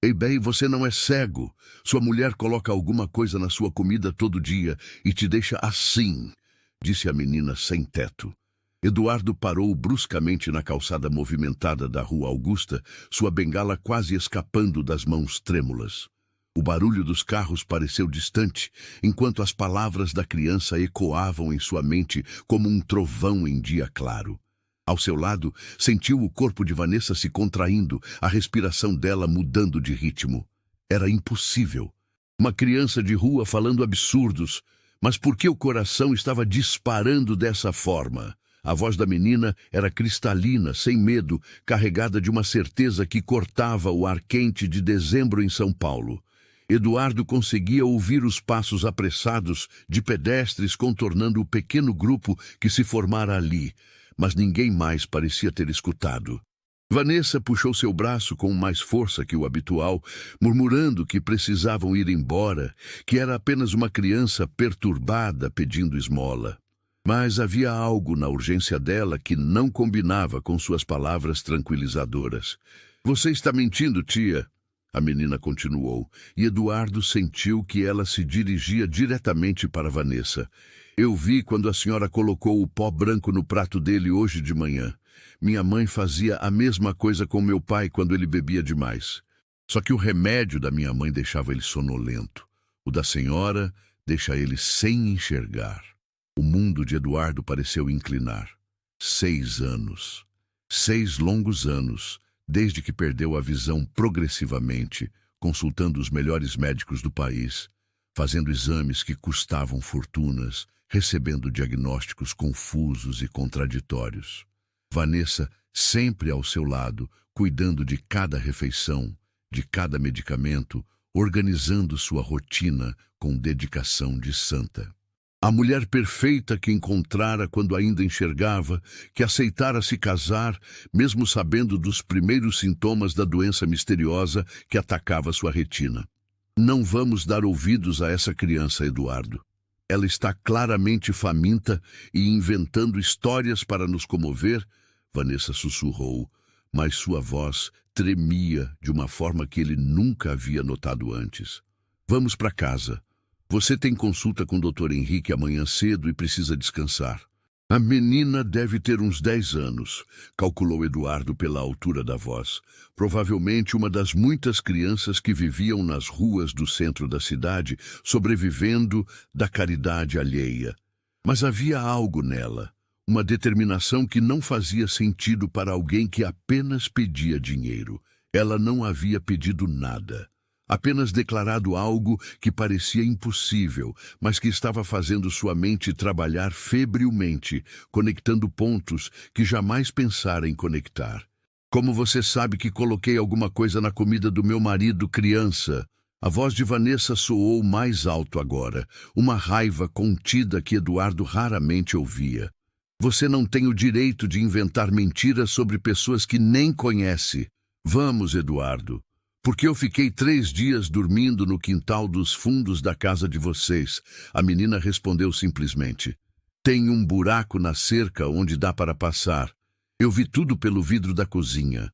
Ei, bem, você não é cego. Sua mulher coloca alguma coisa na sua comida todo dia e te deixa assim, disse a menina sem teto. Eduardo parou bruscamente na calçada movimentada da Rua Augusta, sua bengala quase escapando das mãos trêmulas. O barulho dos carros pareceu distante, enquanto as palavras da criança ecoavam em sua mente como um trovão em dia claro. Ao seu lado, sentiu o corpo de Vanessa se contraindo, a respiração dela mudando de ritmo. Era impossível. Uma criança de rua falando absurdos. Mas por que o coração estava disparando dessa forma? A voz da menina era cristalina, sem medo, carregada de uma certeza que cortava o ar quente de dezembro em São Paulo. Eduardo conseguia ouvir os passos apressados de pedestres contornando o pequeno grupo que se formara ali, mas ninguém mais parecia ter escutado. Vanessa puxou seu braço com mais força que o habitual, murmurando que precisavam ir embora, que era apenas uma criança perturbada pedindo esmola. Mas havia algo na urgência dela que não combinava com suas palavras tranquilizadoras. Você está mentindo, tia, a menina continuou, e Eduardo sentiu que ela se dirigia diretamente para Vanessa. Eu vi quando a senhora colocou o pó branco no prato dele hoje de manhã. Minha mãe fazia a mesma coisa com meu pai quando ele bebia demais. Só que o remédio da minha mãe deixava ele sonolento. O da senhora deixa ele sem enxergar. O mundo de Eduardo pareceu inclinar. 6 anos. 6 longos anos, desde que perdeu a visão progressivamente, consultando os melhores médicos do país, fazendo exames que custavam fortunas, recebendo diagnósticos confusos e contraditórios. Vanessa sempre ao seu lado, cuidando de cada refeição, de cada medicamento, organizando sua rotina com dedicação de santa. A mulher perfeita que encontrara quando ainda enxergava, que aceitara se casar, mesmo sabendo dos primeiros sintomas da doença misteriosa que atacava sua retina. Não vamos dar ouvidos a essa criança, Eduardo. Ela está claramente faminta e inventando histórias para nos comover, Vanessa sussurrou, mas sua voz tremia de uma forma que ele nunca havia notado antes. Vamos para casa. Você tem consulta com o Dr. Henrique amanhã cedo e precisa descansar. A menina deve ter uns 10 anos, calculou Eduardo pela altura da voz. Provavelmente uma das muitas crianças que viviam nas ruas do centro da cidade, sobrevivendo da caridade alheia. Mas havia algo nela, uma determinação que não fazia sentido para alguém que apenas pedia dinheiro. Ela não havia pedido nada. Apenas declarado algo que parecia impossível, mas que estava fazendo sua mente trabalhar febrilmente, conectando pontos que jamais pensara em conectar. Como você sabe que coloquei alguma coisa na comida do meu marido, criança? A voz de Vanessa soou mais alto agora, uma raiva contida que Eduardo raramente ouvia. Você não tem o direito de inventar mentiras sobre pessoas que nem conhece. Vamos, Eduardo. Porque eu fiquei 3 dias dormindo no quintal dos fundos da casa de vocês. A menina respondeu simplesmente. Tem um buraco na cerca onde dá para passar. Eu vi tudo pelo vidro da cozinha.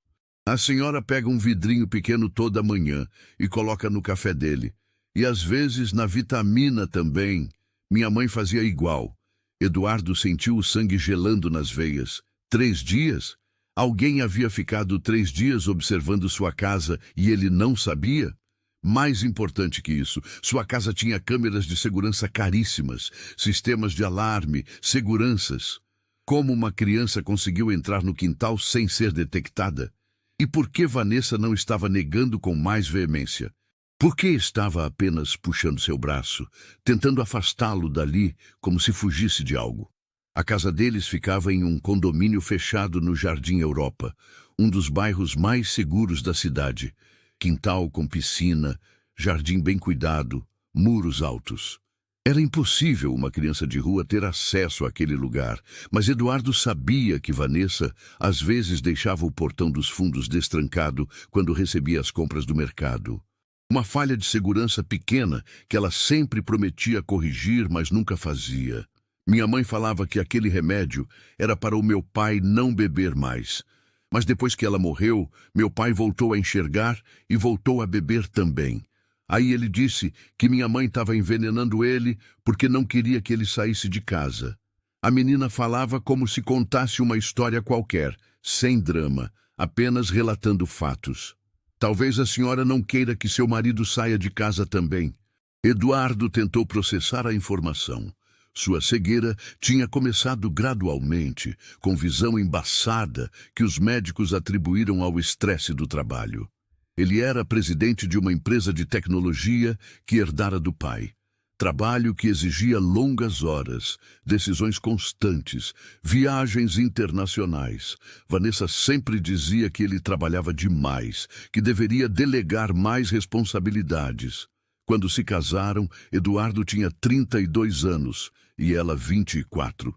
A senhora pega um vidrinho pequeno toda manhã e coloca no café dele. E às vezes na vitamina também. Minha mãe fazia igual. Eduardo sentiu o sangue gelando nas veias. 3 dias? Alguém havia ficado 3 dias observando sua casa e ele não sabia? Mais importante que isso, sua casa tinha câmeras de segurança caríssimas, sistemas de alarme, seguranças. Como uma criança conseguiu entrar no quintal sem ser detectada? E por que Vanessa não estava negando com mais veemência? Por que estava apenas puxando seu braço, tentando afastá-lo dali como se fugisse de algo? A casa deles ficava em um condomínio fechado no Jardim Europa, um dos bairros mais seguros da cidade. Quintal com piscina, jardim bem cuidado, muros altos. Era impossível uma criança de rua ter acesso àquele lugar, mas Eduardo sabia que Vanessa às vezes deixava o portão dos fundos destrancado quando recebia as compras do mercado. Uma falha de segurança pequena que ela sempre prometia corrigir, mas nunca fazia. Minha mãe falava que aquele remédio era para o meu pai não beber mais. Mas depois que ela morreu, meu pai voltou a enxergar e voltou a beber também. Aí ele disse que minha mãe estava envenenando ele porque não queria que ele saísse de casa. A menina falava como se contasse uma história qualquer, sem drama, apenas relatando fatos. Talvez a senhora não queira que seu marido saia de casa também. Eduardo tentou processar a informação. Sua cegueira tinha começado gradualmente, com visão embaçada que os médicos atribuíram ao estresse do trabalho. Ele era presidente de uma empresa de tecnologia que herdara do pai. Trabalho que exigia longas horas, decisões constantes, viagens internacionais. Vanessa sempre dizia que ele trabalhava demais, que deveria delegar mais responsabilidades. Quando se casaram, Eduardo tinha 32 anos e ela 24.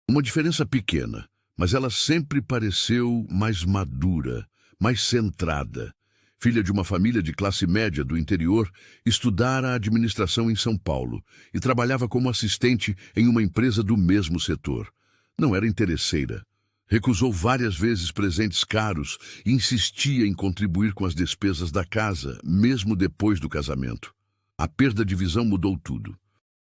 Uma diferença pequena, mas ela sempre pareceu mais madura, mais centrada. Filha de uma família de classe média do interior, estudara administração em São Paulo e trabalhava como assistente em uma empresa do mesmo setor. Não era interesseira. Recusou várias vezes presentes caros e insistia em contribuir com as despesas da casa, mesmo depois do casamento. A perda de visão mudou tudo.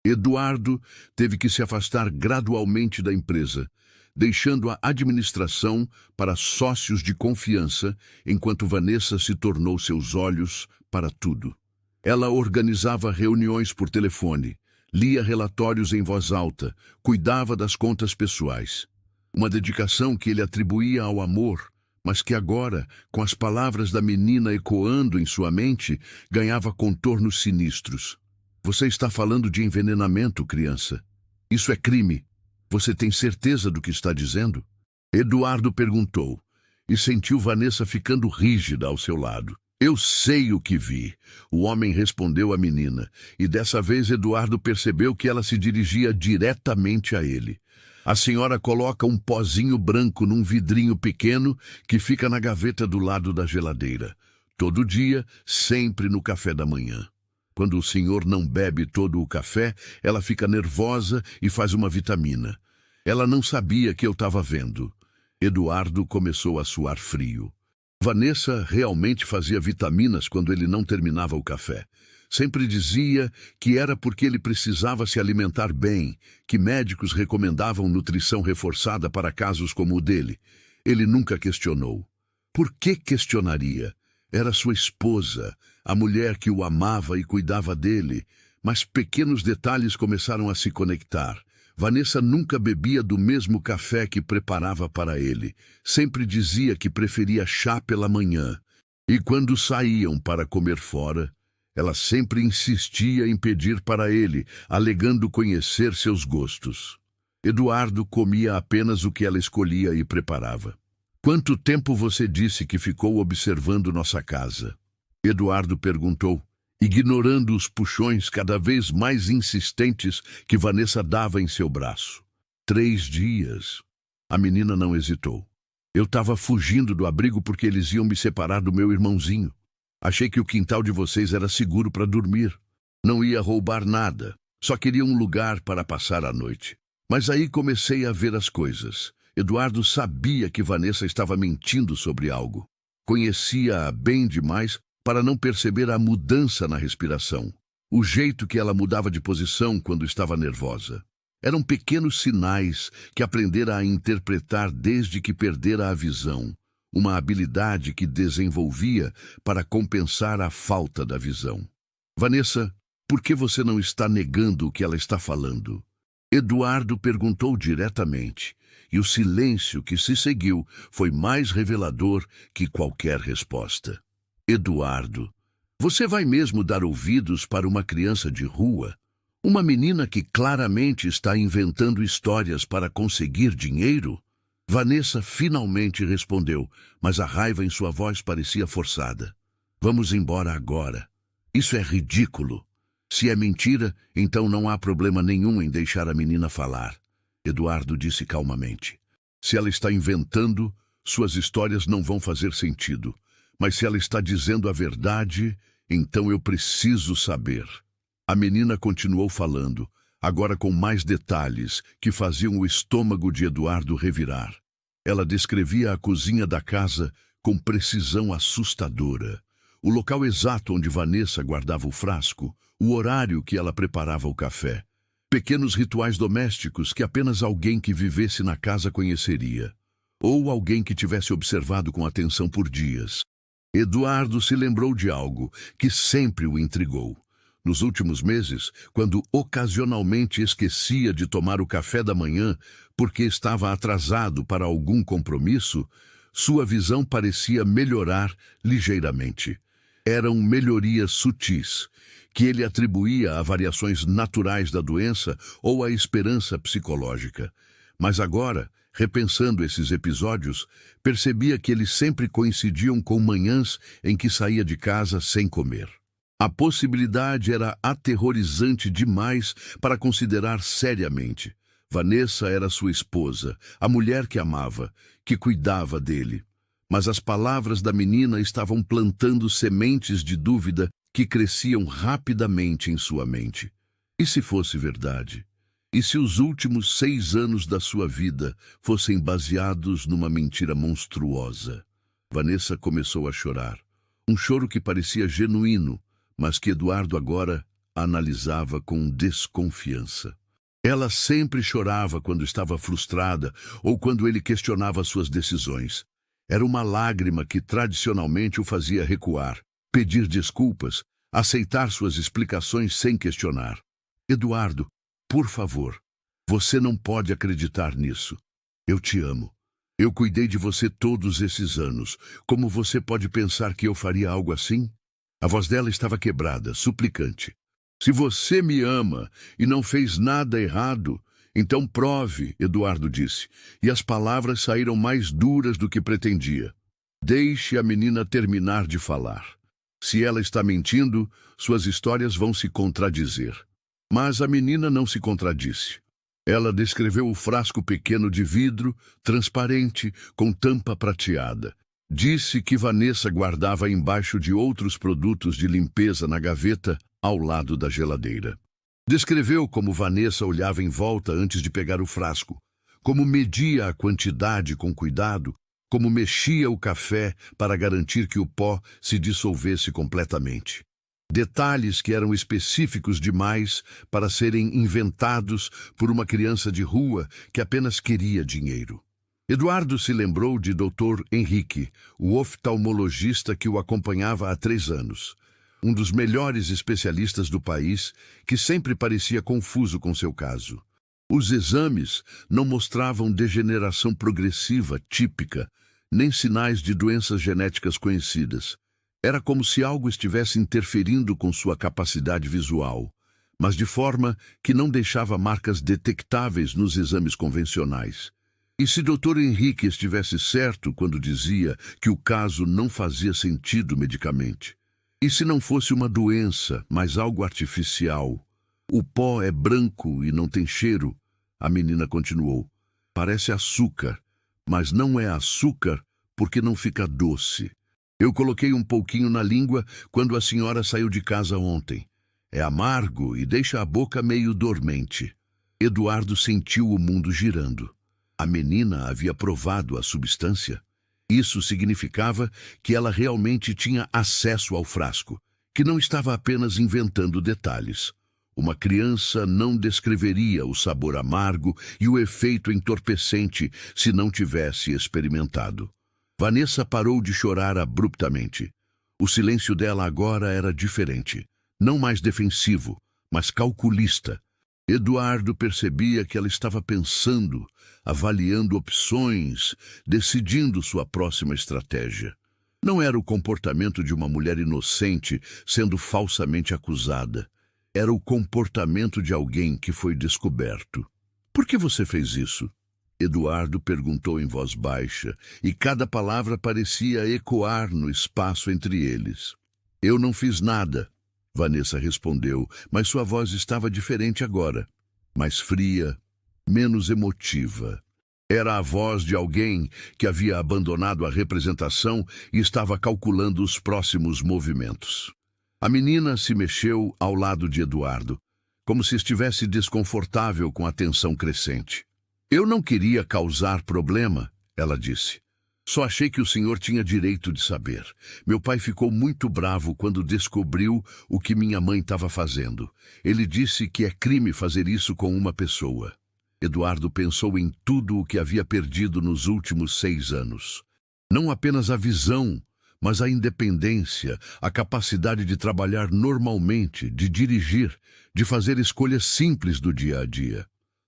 Eduardo teve que se afastar gradualmente da empresa, deixando a administração para sócios de confiança, enquanto Vanessa se tornou seus olhos para tudo. Ela organizava reuniões por telefone, lia relatórios em voz alta, cuidava das contas pessoais. Uma dedicação que ele atribuía ao amor, mas que agora, com as palavras da menina ecoando em sua mente, ganhava contornos sinistros. Você está falando de envenenamento, criança. Isso é crime. Você tem certeza do que está dizendo? Eduardo perguntou, e sentiu Vanessa ficando rígida ao seu lado. Eu sei o que vi, o homem respondeu à menina, e dessa vez Eduardo percebeu que ela se dirigia diretamente a ele. A senhora coloca um pozinho branco num vidrinho pequeno que fica na gaveta do lado da geladeira. Todo dia, sempre no café da manhã. Quando o senhor não bebe todo o café, ela fica nervosa e faz uma vitamina. Ela não sabia que eu estava vendo. Eduardo começou a suar frio. Vanessa realmente fazia vitaminas quando ele não terminava o café. Sempre dizia que era porque ele precisava se alimentar bem, que médicos recomendavam nutrição reforçada para casos como o dele. Ele nunca questionou. Por que questionaria? Era sua esposa, a mulher que o amava e cuidava dele, mas pequenos detalhes começaram a se conectar. Vanessa nunca bebia do mesmo café que preparava para ele. Sempre dizia que preferia chá pela manhã. E quando saíam para comer fora, ela sempre insistia em pedir para ele, alegando conhecer seus gostos. Eduardo comia apenas o que ela escolhia e preparava. Quanto tempo você disse que ficou observando nossa casa? Eduardo perguntou, ignorando os puxões cada vez mais insistentes que Vanessa dava em seu braço. 3 dias. A menina não hesitou. Eu estava fugindo do abrigo porque eles iam me separar do meu irmãozinho. Achei que o quintal de vocês era seguro para dormir. Não ia roubar nada. Só queria um lugar para passar a noite. Mas aí comecei a ver as coisas. Eduardo sabia que Vanessa estava mentindo sobre algo. Conhecia-a bem demais para não perceber a mudança na respiração. O jeito que ela mudava de posição quando estava nervosa. Eram pequenos sinais que aprendera a interpretar desde que perdera a visão. Uma habilidade que desenvolvia para compensar a falta da visão. Vanessa, por que você não está negando o que ela está falando? Eduardo perguntou diretamente, e o silêncio que se seguiu foi mais revelador que qualquer resposta. Eduardo, você vai mesmo dar ouvidos para uma criança de rua? Uma menina que claramente está inventando histórias para conseguir dinheiro? Vanessa finalmente respondeu, mas a raiva em sua voz parecia forçada. Vamos embora agora. Isso é ridículo. Se é mentira, então não há problema nenhum em deixar a menina falar. Eduardo disse calmamente. Se ela está inventando, suas histórias não vão fazer sentido. Mas se ela está dizendo a verdade, então eu preciso saber. A menina continuou falando, agora com mais detalhes que faziam o estômago de Eduardo revirar. Ela descrevia a cozinha da casa com precisão assustadora. O local exato onde Vanessa guardava o frasco, o horário que ela preparava o café. Pequenos rituais domésticos que apenas alguém que vivesse na casa conheceria. Ou alguém que tivesse observado com atenção por dias. Eduardo se lembrou de algo que sempre o intrigou. Nos últimos meses, quando ocasionalmente esquecia de tomar o café da manhã porque estava atrasado para algum compromisso, sua visão parecia melhorar ligeiramente. Eram melhorias sutis, que ele atribuía a variações naturais da doença ou à esperança psicológica. Mas agora, repensando esses episódios, percebia que eles sempre coincidiam com manhãs em que saía de casa sem comer. A possibilidade era aterrorizante demais para considerar seriamente. Vanessa era sua esposa, a mulher que amava, que cuidava dele. Mas as palavras da menina estavam plantando sementes de dúvida que cresciam rapidamente em sua mente. E se fosse verdade? E se os últimos 6 anos da sua vida fossem baseados numa mentira monstruosa? Vanessa começou a chorar. Um choro que parecia genuíno, mas que Eduardo agora analisava com desconfiança. Ela sempre chorava quando estava frustrada ou quando ele questionava suas decisões. Era uma lágrima que tradicionalmente o fazia recuar, pedir desculpas, aceitar suas explicações sem questionar. Eduardo, por favor, você não pode acreditar nisso. Eu te amo. Eu cuidei de você todos esses anos. Como você pode pensar que eu faria algo assim? A voz dela estava quebrada, suplicante. Se você me ama e não fez nada errado, então prove, Eduardo disse, e as palavras saíram mais duras do que pretendia. Deixe a menina terminar de falar. Se ela está mentindo, suas histórias vão se contradizer. Mas a menina não se contradisse. Ela descreveu o frasco pequeno de vidro, transparente, com tampa prateada. Disse que Vanessa guardava embaixo de outros produtos de limpeza na gaveta, ao lado da geladeira. Descreveu como Vanessa olhava em volta antes de pegar o frasco, como media a quantidade com cuidado, como mexia o café para garantir que o pó se dissolvesse completamente. Detalhes que eram específicos demais para serem inventados por uma criança de rua que apenas queria dinheiro. Eduardo se lembrou de Dr. Henrique, o oftalmologista que o acompanhava há 3 anos. Um dos melhores especialistas do país, que sempre parecia confuso com seu caso. Os exames não mostravam degeneração progressiva típica, nem sinais de doenças genéticas conhecidas. Era como se algo estivesse interferindo com sua capacidade visual, mas de forma que não deixava marcas detectáveis nos exames convencionais. E se Dr. Henrique estivesse certo quando dizia que o caso não fazia sentido medicamente? E se não fosse uma doença, mas algo artificial? O pó é branco e não tem cheiro, a menina continuou. Parece açúcar, mas não é açúcar porque não fica doce. Eu coloquei um pouquinho na língua quando a senhora saiu de casa ontem. É amargo e deixa a boca meio dormente. Eduardo sentiu o mundo girando. A menina havia provado a substância. Isso significava que ela realmente tinha acesso ao frasco, que não estava apenas inventando detalhes. Uma criança não descreveria o sabor amargo e o efeito entorpecente se não tivesse experimentado. Vanessa parou de chorar abruptamente. O silêncio dela agora era diferente, não mais defensivo, mas calculista. Eduardo percebia que ela estava pensando, avaliando opções, decidindo sua próxima estratégia. Não era o comportamento de uma mulher inocente sendo falsamente acusada. Era o comportamento de alguém que foi descoberto. Por que você fez isso? Eduardo perguntou em voz baixa, e cada palavra parecia ecoar no espaço entre eles. Eu não fiz nada, Vanessa respondeu, mas sua voz estava diferente agora, mais fria, menos emotiva. Era a voz de alguém que havia abandonado a representação e estava calculando os próximos movimentos. A menina se mexeu ao lado de Eduardo, como se estivesse desconfortável com a tensão crescente. Eu não queria causar problema, ela disse. Só achei que o senhor tinha direito de saber. Meu pai ficou muito bravo quando descobriu o que minha mãe estava fazendo. Ele disse que é crime fazer isso com uma pessoa. Eduardo pensou em tudo o que havia perdido nos últimos 6 anos. Não apenas a visão, mas a independência, a capacidade de trabalhar normalmente, de dirigir, de fazer escolhas simples do dia a dia.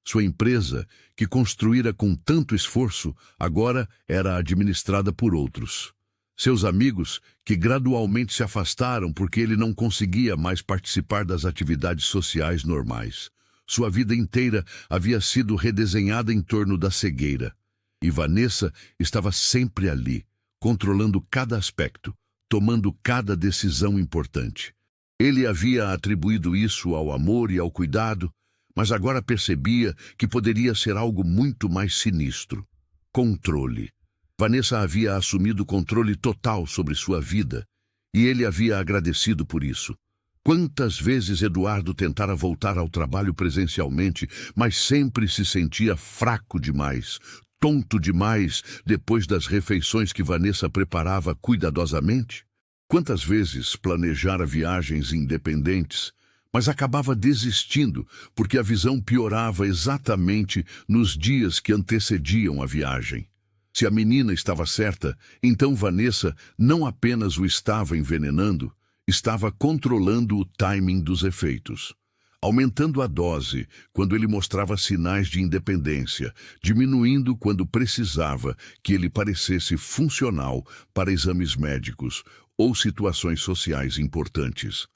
Sua empresa, que construíra com tanto esforço, agora era administrada por outros. Seus amigos, que gradualmente se afastaram porque ele não conseguia mais participar das atividades sociais normais. Sua vida inteira havia sido redesenhada em torno da cegueira. E Vanessa estava sempre ali, controlando cada aspecto, tomando cada decisão importante. Ele havia atribuído isso ao amor e ao cuidado, mas agora percebia que poderia ser algo muito mais sinistro. Controle. Vanessa havia assumido controle total sobre sua vida, e ele havia agradecido por isso. Quantas vezes Eduardo tentara voltar ao trabalho presencialmente, mas sempre se sentia fraco demais, tonto demais depois das refeições que Vanessa preparava cuidadosamente? Quantas vezes planejara viagens independentes, mas acabava desistindo porque a visão piorava exatamente nos dias que antecediam a viagem. Se a menina estava certa, então Vanessa não apenas o estava envenenando, estava controlando o timing dos efeitos, aumentando a dose quando ele mostrava sinais de independência, diminuindo quando precisava que ele parecesse funcional para exames médicos ou situações sociais importantes.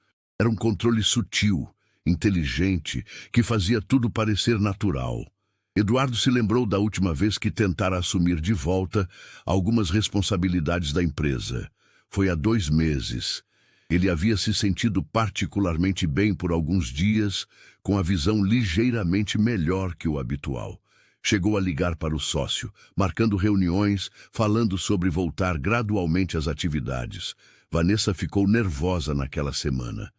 Era um controle sutil, inteligente, que fazia tudo parecer natural. Eduardo se lembrou da última vez que tentara assumir de volta algumas responsabilidades da empresa. Foi há 2 meses. Ele havia se sentido particularmente bem por alguns dias, com a visão ligeiramente melhor que o habitual. Chegou a ligar para o sócio, marcando reuniões, falando sobre voltar gradualmente às atividades. Vanessa ficou nervosa naquela semana.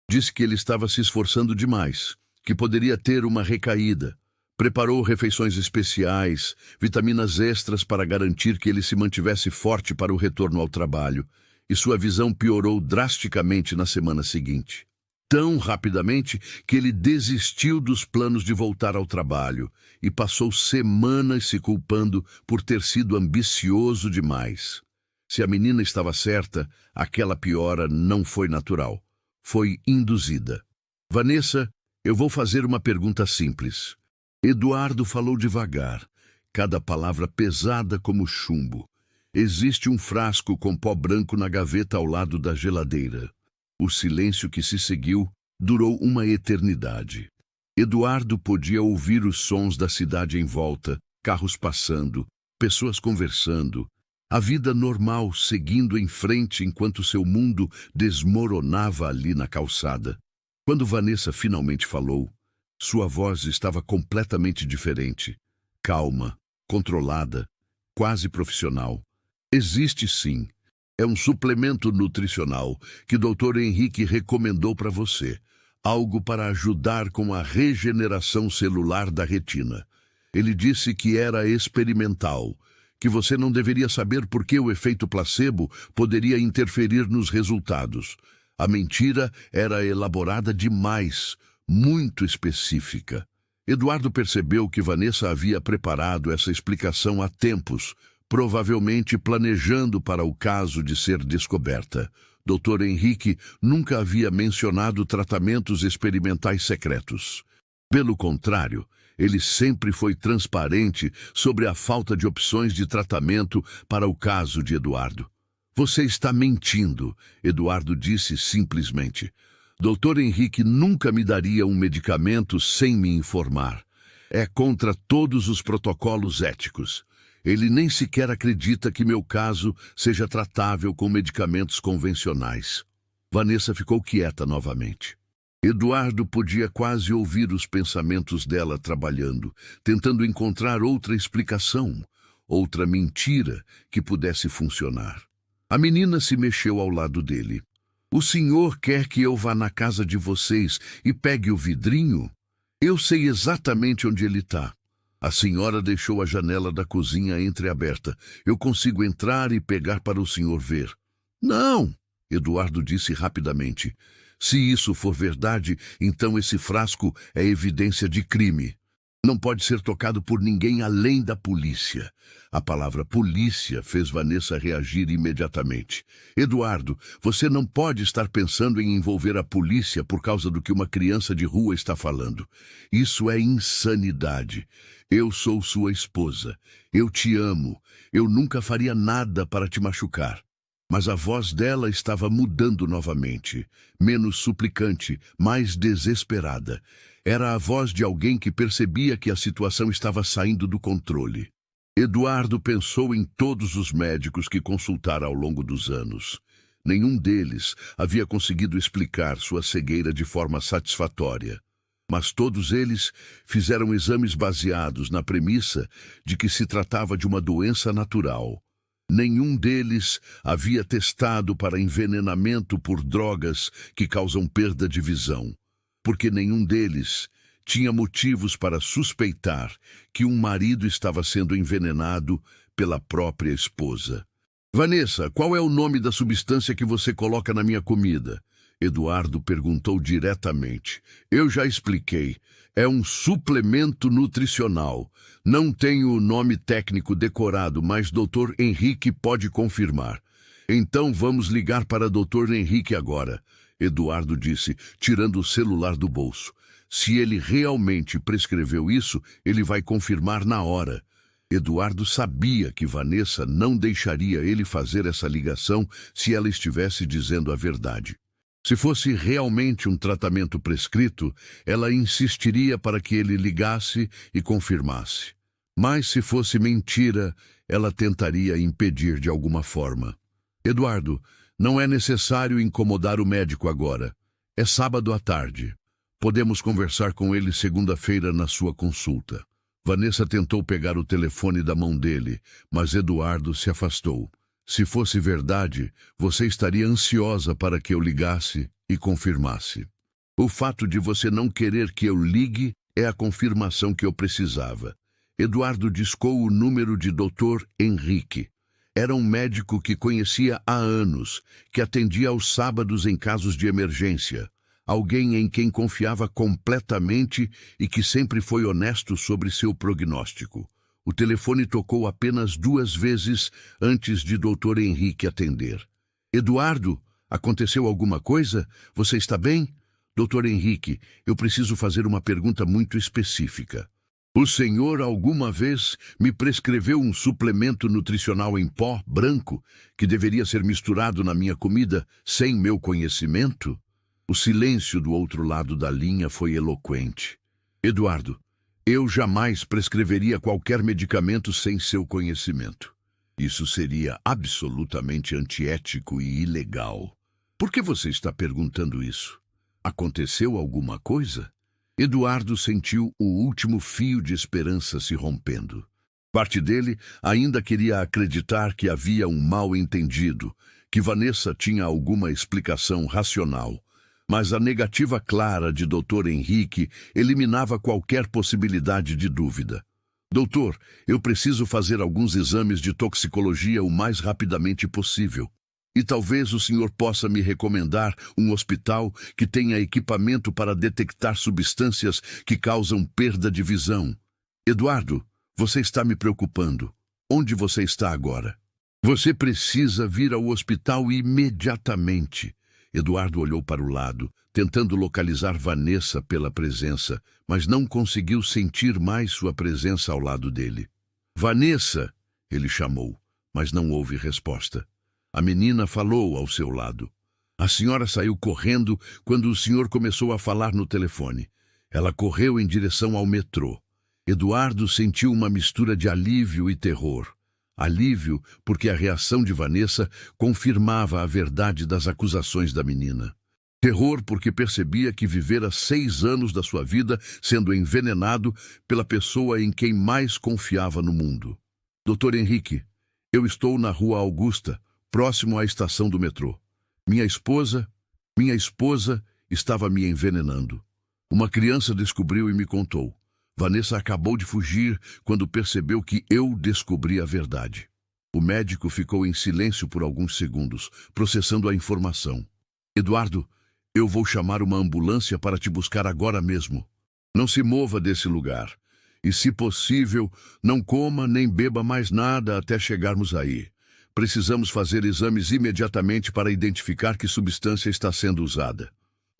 Disse que ele estava se esforçando demais, que poderia ter uma recaída. Preparou refeições especiais, vitaminas extras para garantir que ele se mantivesse forte para o retorno ao trabalho, e sua visão piorou drasticamente na semana seguinte. Tão rapidamente que ele desistiu dos planos de voltar ao trabalho e passou semanas se culpando por ter sido ambicioso demais. Se a menina estava certa, aquela piora não foi natural. Foi induzida. Vanessa, eu vou fazer uma pergunta simples. Eduardo falou devagar, cada palavra pesada como chumbo. Existe um frasco com pó branco na gaveta ao lado da geladeira. O silêncio que se seguiu durou uma eternidade. Eduardo podia ouvir os sons da cidade em volta, carros passando, pessoas conversando, a vida normal seguindo em frente enquanto seu mundo desmoronava ali na calçada. Quando Vanessa finalmente falou, sua voz estava completamente diferente, calma, controlada, quase profissional. Existe sim. É um suplemento nutricional que o Dr. Henrique recomendou para você. Algo para ajudar com a regeneração celular da retina. Ele disse que era experimental, que você não deveria saber por que o efeito placebo poderia interferir nos resultados. A mentira era elaborada demais, muito específica. Eduardo percebeu que Vanessa havia preparado essa explicação há tempos, provavelmente planejando para o caso de ser descoberta. Dr. Henrique nunca havia mencionado tratamentos experimentais secretos. Pelo contrário, ele sempre foi transparente sobre a falta de opções de tratamento para o caso de Eduardo. Você está mentindo, Eduardo disse simplesmente. Dr. Henrique nunca me daria um medicamento sem me informar. É contra todos os protocolos éticos. Ele nem sequer acredita que meu caso seja tratável com medicamentos convencionais. Vanessa ficou quieta novamente. Eduardo podia quase ouvir os pensamentos dela trabalhando, tentando encontrar outra explicação, outra mentira que pudesse funcionar. A menina se mexeu ao lado dele. O senhor quer que eu vá na casa de vocês e pegue o vidrinho? Eu sei exatamente onde ele está. A senhora deixou a janela da cozinha entreaberta. Eu consigo entrar e pegar para o senhor ver. Não, Eduardo disse rapidamente. Se isso for verdade, então esse frasco é evidência de crime. Não pode ser tocado por ninguém além da polícia. A palavra polícia fez Vanessa reagir imediatamente. Eduardo, você não pode estar pensando em envolver a polícia por causa do que uma criança de rua está falando. Isso é insanidade. Eu sou sua esposa. Eu te amo. Eu nunca faria nada para te machucar. Mas a voz dela estava mudando novamente, menos suplicante, mais desesperada. Era a voz de alguém que percebia que a situação estava saindo do controle. Eduardo pensou em todos os médicos que consultara ao longo dos anos. Nenhum deles havia conseguido explicar sua cegueira de forma satisfatória. Mas todos eles fizeram exames baseados na premissa de que se tratava de uma doença natural. Nenhum deles havia testado para envenenamento por drogas que causam perda de visão, porque nenhum deles tinha motivos para suspeitar que um marido estava sendo envenenado pela própria esposa. Vanessa, qual é o nome da substância que você coloca na minha comida? Eduardo perguntou diretamente. Eu já expliquei. É um suplemento nutricional. Não tenho o nome técnico decorado, mas Dr. Henrique pode confirmar. Então vamos ligar para Dr. Henrique agora, Eduardo disse, tirando o celular do bolso. Se ele realmente prescreveu isso, ele vai confirmar na hora. Eduardo sabia que Vanessa não deixaria ele fazer essa ligação se ela estivesse dizendo a verdade. Se fosse realmente um tratamento prescrito, ela insistiria para que ele ligasse e confirmasse. Mas se fosse mentira, ela tentaria impedir de alguma forma. Eduardo, não é necessário incomodar o médico agora. É sábado à tarde. Podemos conversar com ele segunda-feira na sua consulta. Vanessa tentou pegar o telefone da mão dele, mas Eduardo se afastou. Se fosse verdade, você estaria ansiosa para que eu ligasse e confirmasse. O fato de você não querer que eu ligue é a confirmação que eu precisava. Eduardo discou o número de Dr. Henrique. Era um médico que conhecia há anos, que atendia aos sábados em casos de emergência. Alguém em quem confiava completamente e que sempre foi honesto sobre seu prognóstico. O telefone tocou apenas 2 vezes antes de Dr. Henrique atender. Eduardo, aconteceu alguma coisa? Você está bem? Dr. Henrique, eu preciso fazer uma pergunta muito específica. O senhor alguma vez me prescreveu um suplemento nutricional em pó branco que deveria ser misturado na minha comida sem meu conhecimento? O silêncio do outro lado da linha foi eloquente. Eduardo, eu jamais prescreveria qualquer medicamento sem seu conhecimento. Isso seria absolutamente antiético e ilegal. Por que você está perguntando isso? Aconteceu alguma coisa? Eduardo sentiu o último fio de esperança se rompendo. Parte dele ainda queria acreditar que havia um mal-entendido, que Vanessa tinha alguma explicação racional. Mas a negativa clara de Dr. Henrique eliminava qualquer possibilidade de dúvida. Doutor, eu preciso fazer alguns exames de toxicologia o mais rapidamente possível. E talvez o senhor possa me recomendar um hospital que tenha equipamento para detectar substâncias que causam perda de visão. Eduardo, você está me preocupando. Onde você está agora? Você precisa vir ao hospital imediatamente. Eduardo olhou para o lado, tentando localizar Vanessa pela presença, mas não conseguiu sentir mais sua presença ao lado dele. Vanessa, ele chamou, mas não houve resposta. A menina falou ao seu lado. A senhora saiu correndo quando o senhor começou a falar no telefone. Ela correu em direção ao metrô. Eduardo sentiu uma mistura de alívio e terror. Alívio porque a reação de Vanessa confirmava a verdade das acusações da menina. Terror porque percebia que vivera 6 anos da sua vida sendo envenenado pela pessoa em quem mais confiava no mundo. Dr. Henrique, eu estou na Rua Augusta, próximo à estação do metrô. Minha esposa estava me envenenando. Uma criança descobriu e me contou. Vanessa acabou de fugir quando percebeu que eu descobri a verdade. O médico ficou em silêncio por alguns segundos, processando a informação. Eduardo, eu vou chamar uma ambulância para te buscar agora mesmo. Não se mova desse lugar. E, se possível, não coma nem beba mais nada até chegarmos aí. Precisamos fazer exames imediatamente para identificar que substância está sendo usada.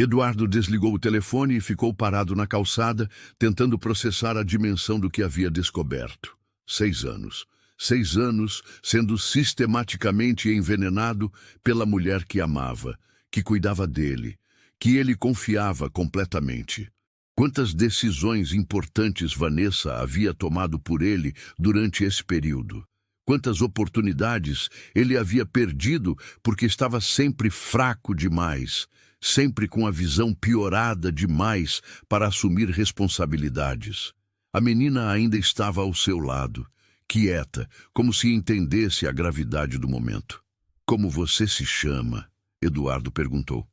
Eduardo desligou o telefone e ficou parado na calçada, tentando processar a dimensão do que havia descoberto. 6 anos. 6 anos sendo sistematicamente envenenado pela mulher que amava, que cuidava dele, que ele confiava completamente. Quantas decisões importantes Vanessa havia tomado por ele durante esse período? Quantas oportunidades ele havia perdido porque estava sempre fraco demais, sempre com a visão piorada demais para assumir responsabilidades. A menina ainda estava ao seu lado, quieta, como se entendesse a gravidade do momento. Como você se chama? Eduardo perguntou.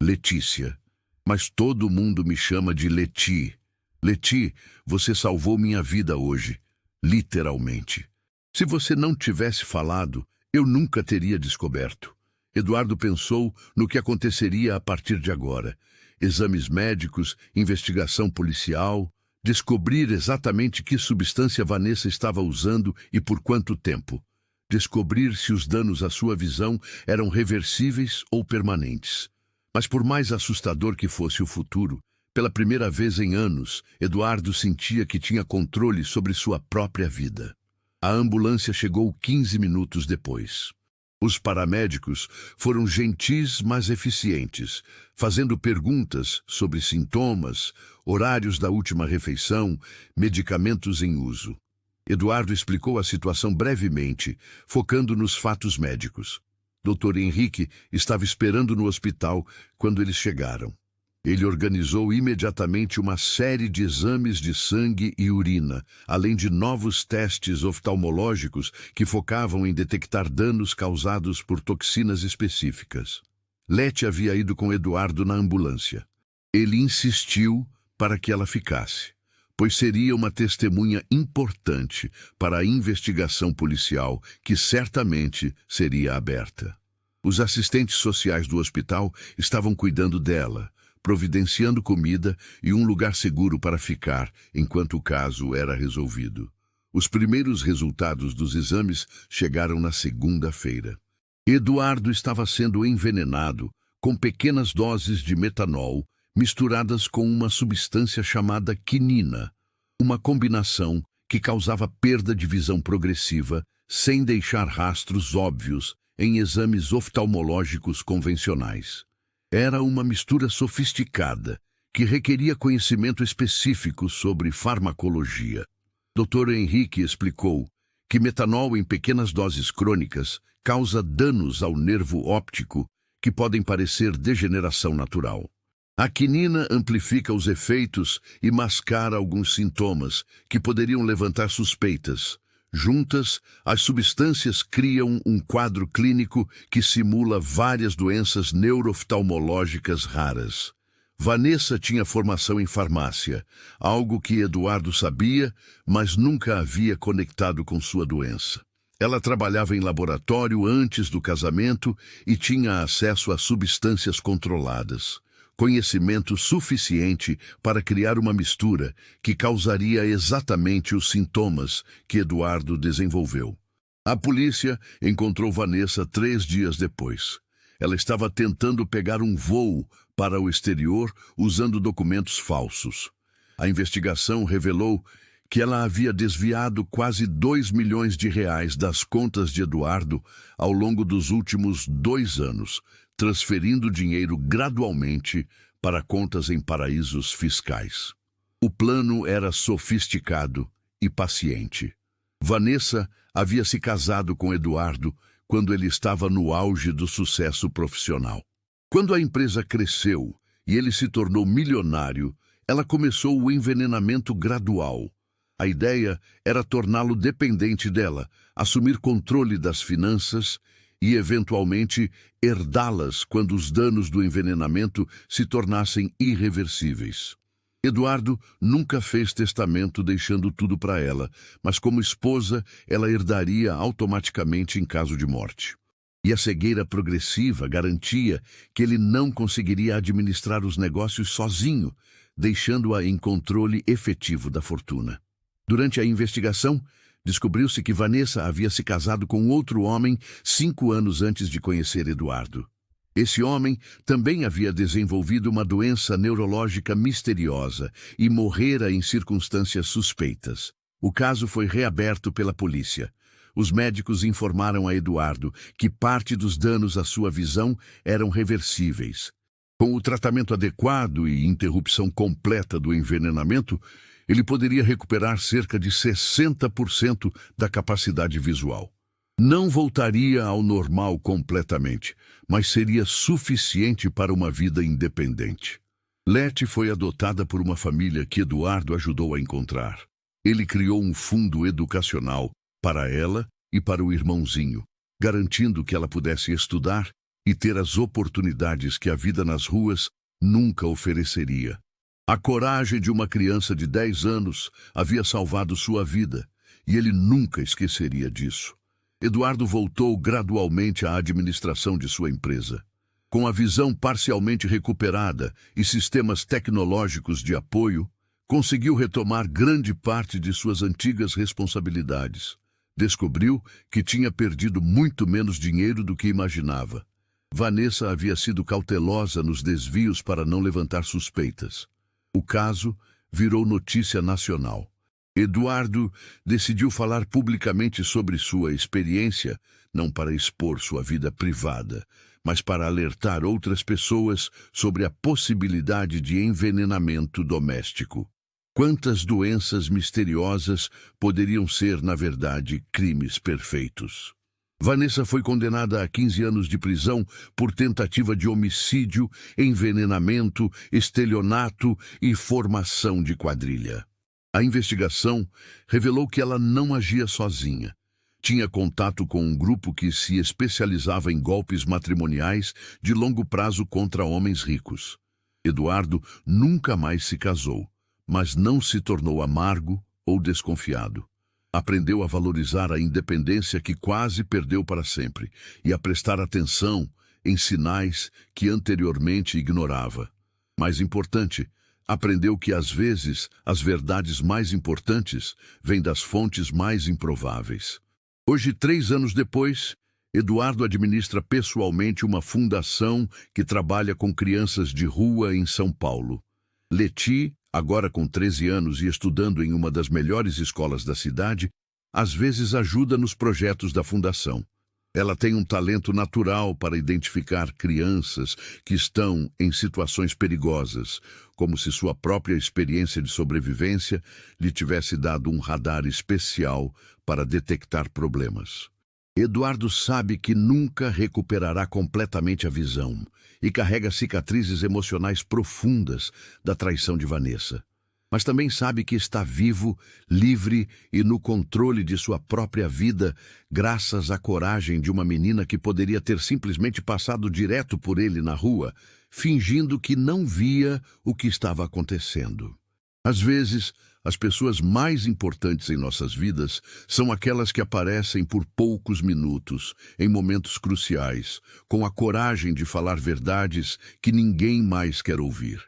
Letícia. Mas todo mundo me chama de Leti. Leti, você salvou minha vida hoje. Literalmente. Se você não tivesse falado, eu nunca teria descoberto. Eduardo pensou no que aconteceria a partir de agora. Exames médicos, investigação policial, descobrir exatamente que substância Vanessa estava usando e por quanto tempo. Descobrir se os danos à sua visão eram reversíveis ou permanentes. Mas por mais assustador que fosse o futuro, pela primeira vez em anos, Eduardo sentia que tinha controle sobre sua própria vida. A ambulância chegou 15 minutos depois. Os paramédicos foram gentis, mas eficientes, fazendo perguntas sobre sintomas, horários da última refeição, medicamentos em uso. Eduardo explicou a situação brevemente, focando nos fatos médicos. Dr. Henrique estava esperando no hospital quando eles chegaram. Ele organizou imediatamente uma série de exames de sangue e urina, além de novos testes oftalmológicos que focavam em detectar danos causados por toxinas específicas. Leti havia ido com Eduardo na ambulância. Ele insistiu para que ela ficasse, pois seria uma testemunha importante para a investigação policial que certamente seria aberta. Os assistentes sociais do hospital estavam cuidando dela, providenciando comida e um lugar seguro para ficar enquanto o caso era resolvido. Os primeiros resultados dos exames chegaram na segunda-feira. Eduardo estava sendo envenenado com pequenas doses de metanol misturadas com uma substância chamada quinina, uma combinação que causava perda de visão progressiva sem deixar rastros óbvios em exames oftalmológicos convencionais. Era uma mistura sofisticada, que requeria conhecimento específico sobre farmacologia. Dr. Henrique explicou que metanol em pequenas doses crônicas causa danos ao nervo óptico que podem parecer degeneração natural. A quinina amplifica os efeitos e mascara alguns sintomas que poderiam levantar suspeitas. Juntas, as substâncias criam um quadro clínico que simula várias doenças neurooftalmológicas raras. Vanessa tinha formação em farmácia, algo que Eduardo sabia, mas nunca havia conectado com sua doença. Ela trabalhava em laboratório antes do casamento e tinha acesso a substâncias controladas. Conhecimento suficiente para criar uma mistura que causaria exatamente os sintomas que Eduardo desenvolveu. A polícia encontrou Vanessa 3 dias depois. Ela estava tentando pegar um voo para o exterior usando documentos falsos. A investigação revelou que ela havia desviado quase R$ 2 milhões das contas de Eduardo ao longo dos últimos 2 anos, transferindo dinheiro gradualmente para contas em paraísos fiscais. O plano era sofisticado e paciente. Vanessa havia se casado com Eduardo quando ele estava no auge do sucesso profissional. Quando a empresa cresceu e ele se tornou milionário, ela começou o envenenamento gradual. A ideia era torná-lo dependente dela, assumir controle das finanças e, eventualmente, herdá-las quando os danos do envenenamento se tornassem irreversíveis. Eduardo nunca fez testamento deixando tudo para ela, mas como esposa, ela herdaria automaticamente em caso de morte. E a cegueira progressiva garantia que ele não conseguiria administrar os negócios sozinho, deixando-a em controle efetivo da fortuna. Durante a investigação, descobriu-se que Vanessa havia se casado com outro homem 5 anos antes de conhecer Eduardo. Esse homem também havia desenvolvido uma doença neurológica misteriosa e morrera em circunstâncias suspeitas. O caso foi reaberto pela polícia. Os médicos informaram a Eduardo que parte dos danos à sua visão eram reversíveis. Com o tratamento adequado e interrupção completa do envenenamento, ele poderia recuperar cerca de 60% da capacidade visual. Não voltaria ao normal completamente, mas seria suficiente para uma vida independente. Letty foi adotada por uma família que Eduardo ajudou a encontrar. Ele criou um fundo educacional para ela e para o irmãozinho, garantindo que ela pudesse estudar e ter as oportunidades que a vida nas ruas nunca ofereceria. A coragem de uma criança de 10 anos havia salvado sua vida, e ele nunca esqueceria disso. Eduardo voltou gradualmente à administração de sua empresa. Com a visão parcialmente recuperada e sistemas tecnológicos de apoio, conseguiu retomar grande parte de suas antigas responsabilidades. Descobriu que tinha perdido muito menos dinheiro do que imaginava. Vanessa havia sido cautelosa nos desvios para não levantar suspeitas. O caso virou notícia nacional. Eduardo decidiu falar publicamente sobre sua experiência, não para expor sua vida privada, mas para alertar outras pessoas sobre a possibilidade de envenenamento doméstico. Quantas doenças misteriosas poderiam ser, na verdade, crimes perfeitos? Vanessa foi condenada a 15 anos de prisão por tentativa de homicídio, envenenamento, estelionato e formação de quadrilha. A investigação revelou que ela não agia sozinha. Tinha contato com um grupo que se especializava em golpes matrimoniais de longo prazo contra homens ricos. Eduardo nunca mais se casou, mas não se tornou amargo ou desconfiado. Aprendeu a valorizar a independência que quase perdeu para sempre e a prestar atenção em sinais que anteriormente ignorava. Mais importante, aprendeu que, às vezes, as verdades mais importantes vêm das fontes mais improváveis. Hoje, 3 anos depois, Eduardo administra pessoalmente uma fundação que trabalha com crianças de rua em São Paulo. Letty, agora com 13 anos e estudando em uma das melhores escolas da cidade, às vezes ajuda nos projetos da fundação. Ela tem um talento natural para identificar crianças que estão em situações perigosas, como se sua própria experiência de sobrevivência lhe tivesse dado um radar especial para detectar problemas. Eduardo sabe que nunca recuperará completamente a visão e carrega cicatrizes emocionais profundas da traição de Vanessa. Mas também sabe que está vivo, livre e no controle de sua própria vida, graças à coragem de uma menina que poderia ter simplesmente passado direto por ele na rua, fingindo que não via o que estava acontecendo. Às vezes, as pessoas mais importantes em nossas vidas são aquelas que aparecem por poucos minutos, em momentos cruciais, com a coragem de falar verdades que ninguém mais quer ouvir.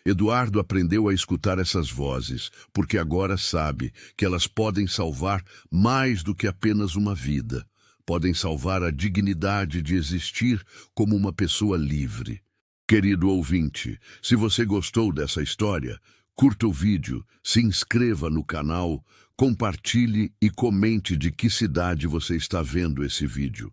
Eduardo aprendeu a escutar essas vozes, porque agora sabe que elas podem salvar mais do que apenas uma vida. Podem salvar a dignidade de existir como uma pessoa livre. Querido ouvinte, se você gostou dessa história, curta o vídeo, se inscreva no canal, compartilhe e comente de que cidade você está vendo esse vídeo.